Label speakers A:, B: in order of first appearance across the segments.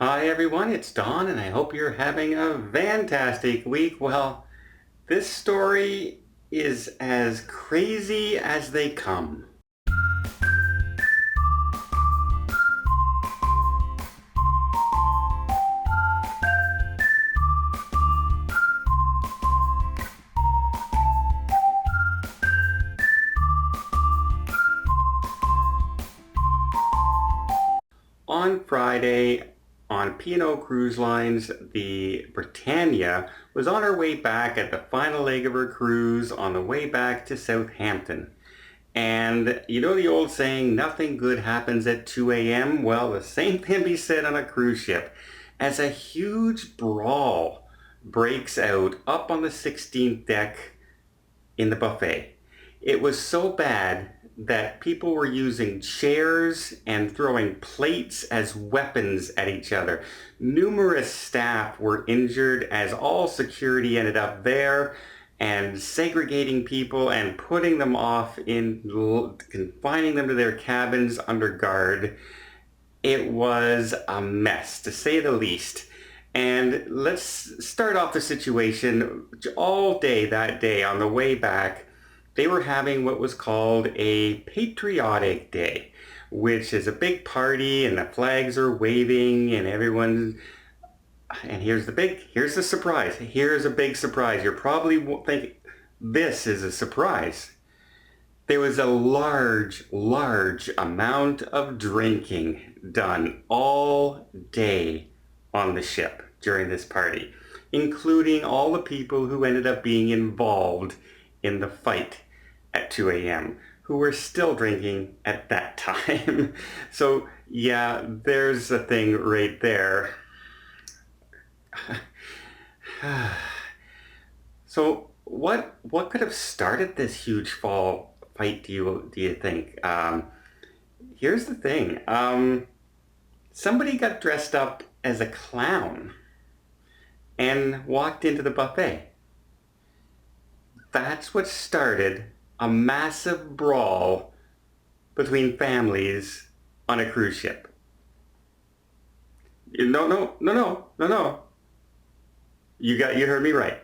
A: Hi everyone, it's Don and I hope you're having a fantastic week. Well, this story is as crazy as they come. On Friday, on P&O Cruise Lines, the Britannia was on her way back at the final leg of her cruise on the way back to Southampton. And you know the old saying, nothing good happens at 2 a.m.? Well, the same can be said on a cruise ship as a huge brawl breaks out up on the 16th deck in the buffet. It was so bad that people were using chairs and throwing plates as weapons at each other. Numerous staff were injured as all security ended up there and segregating people and putting them off in confining them to their cabins under guard. It was a mess, to say the least. And let's start off the situation. All day that day on the way back, they were having what was called a patriotic day, which is a big party and the flags are waving and everyone. And here's the surprise. Here's a big surprise. You're probably thinking, this is a surprise. There was a large amount of drinking done all day on the ship during this party, including all the people who ended up being involved in the fight at 2 a.m., who were still drinking at that time. So yeah, there's a thing right there. So what could have started this huge fight, do you think? Here's the thing. Somebody got dressed up as a clown and walked into the buffet. That's what started a massive brawl between families on a cruise ship. No. You heard me right.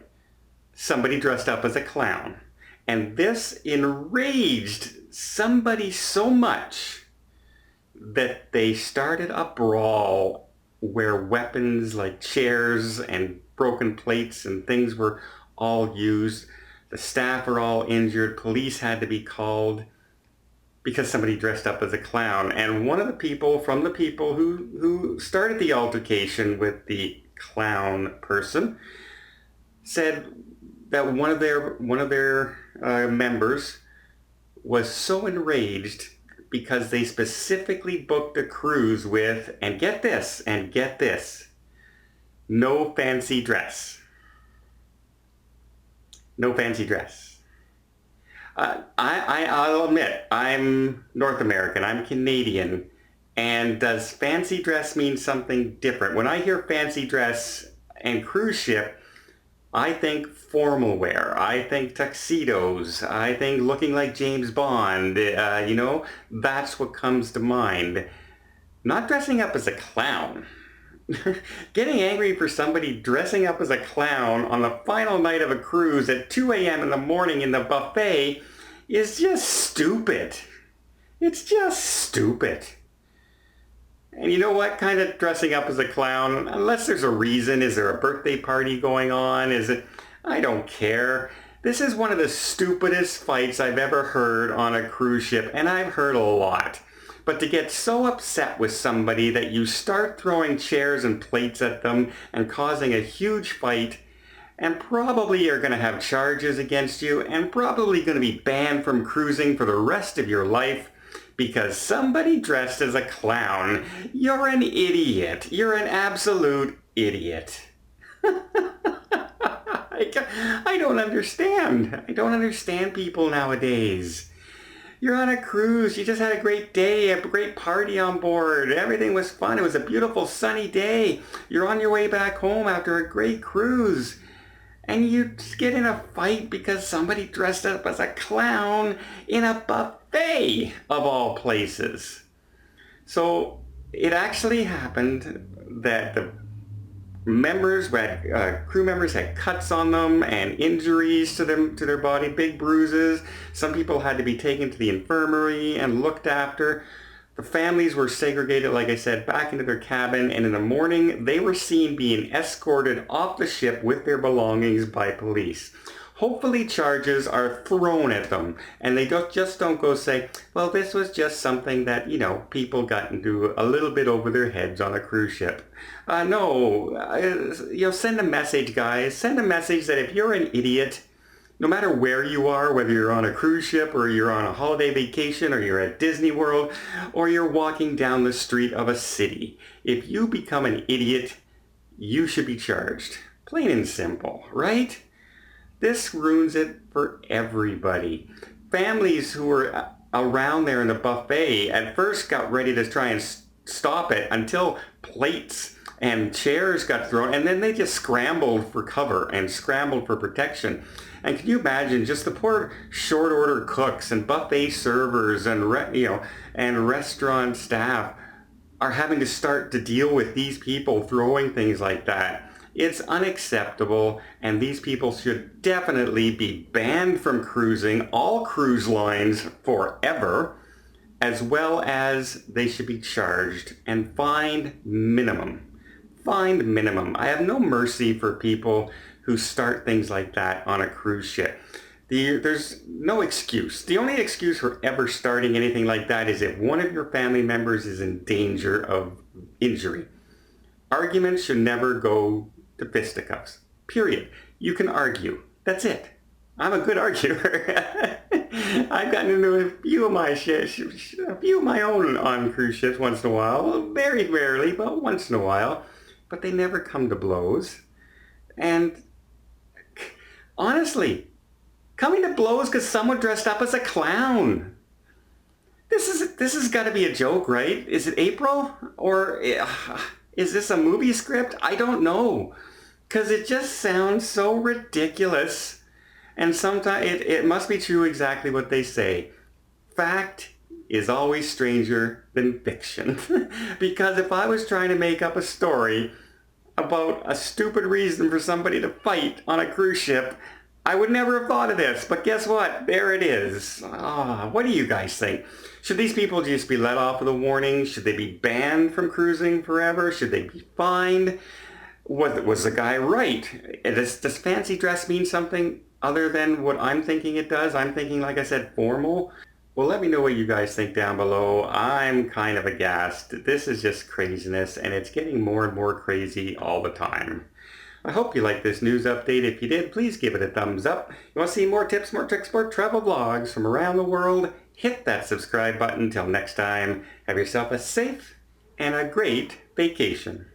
A: Somebody dressed up as a clown. And this enraged somebody so much that they started a brawl where weapons like chairs and broken plates and things were all used. The staff are all injured. Police had to be called because somebody dressed up as a clown. And one of the people who started the altercation with the clown person said that one of their members was so enraged because they specifically booked a cruise with, and get this, no fancy dress. No fancy dress. I'll admit, I'm North American, I'm Canadian, and does fancy dress mean something different? When I hear fancy dress and cruise ship, I think formal wear, I think tuxedos, I think looking like James Bond, that's what comes to mind. Not dressing up as a clown. Getting angry for somebody dressing up as a clown on the final night of a cruise at 2 a.m. in the morning in the buffet is just stupid. It's just stupid. And you know what kind of dressing up as a clown, unless there's a reason, is there a birthday party going on? Is it, I don't care. This is one of the stupidest fights I've ever heard on a cruise ship, and I've heard a lot. But to get so upset with somebody that you start throwing chairs and plates at them and causing a huge fight, and probably you're going to have charges against you and probably going to be banned from cruising for the rest of your life because somebody dressed as a clown. You're an idiot. You're an absolute idiot. I don't understand. I don't understand people nowadays. You're on a cruise. You just had a great day, a great party on board. Everything was fun. It was a beautiful sunny day. You're on your way back home after a great cruise. And you just get in a fight because somebody dressed up as a clown in a buffet of all places. So it actually happened that the crew members had cuts on them and injuries to their body, big bruises. Some people had to be taken to the infirmary and looked after. The families were segregated, like I said, back into their cabin, and in the morning they were seen being escorted off the ship with their belongings by police. Hopefully charges are thrown at them, and they don't go say, well, this was just something that, people got into a little bit over their heads on a cruise ship. No, send a message, guys. Send a message that if you're an idiot, no matter where you are, whether you're on a cruise ship or you're on a holiday vacation or you're at Disney World or you're walking down the street of a city, if you become an idiot, you should be charged. Plain and simple, right? This ruins it for everybody. Families who were around there in the buffet at first got ready to try and stop it until plates and chairs got thrown, and then they just scrambled for cover and scrambled for protection. And can you imagine just the poor short order cooks and buffet servers and restaurant staff are having to start to deal with these people throwing things like that. It's unacceptable, and these people should definitely be banned from cruising all cruise lines forever, as well as they should be charged and fined minimum. Fined minimum. I have no mercy for people who start things like that on a cruise ship. There's no excuse. The only excuse for ever starting anything like that is if one of your family members is in danger of injury. Arguments should never go to fisticuffs. Period. You can argue. That's it. I'm a good arguer. I've gotten into a few of my own on cruise ships once in a while. Very rarely, but once in a while. But they never come to blows. And honestly, coming to blows because someone dressed up as a clown. This has got to be a joke, right? Is it April? Or is this a movie script? I don't know. Because it just sounds so ridiculous. And sometimes it must be true exactly what they say. Fact is always stranger than fiction. Because if I was trying to make up a story about a stupid reason for somebody to fight on a cruise ship, I would never have thought of this. But guess what? There it is. What do you guys think? Should these people just be let off with a warning? Should they be banned from cruising forever? Should they be fined? Was the guy right? Does fancy dress mean something other than what I'm thinking it does? I'm thinking, like I said, formal. Well, let me know what you guys think down below. I'm kind of aghast. This is just craziness, and it's getting more and more crazy all the time. I hope you liked this news update. If you did, please give it a thumbs up. You want to see more tips, more tricks, more travel vlogs from around the world? Hit that subscribe button. Till next time, have yourself a safe and a great vacation.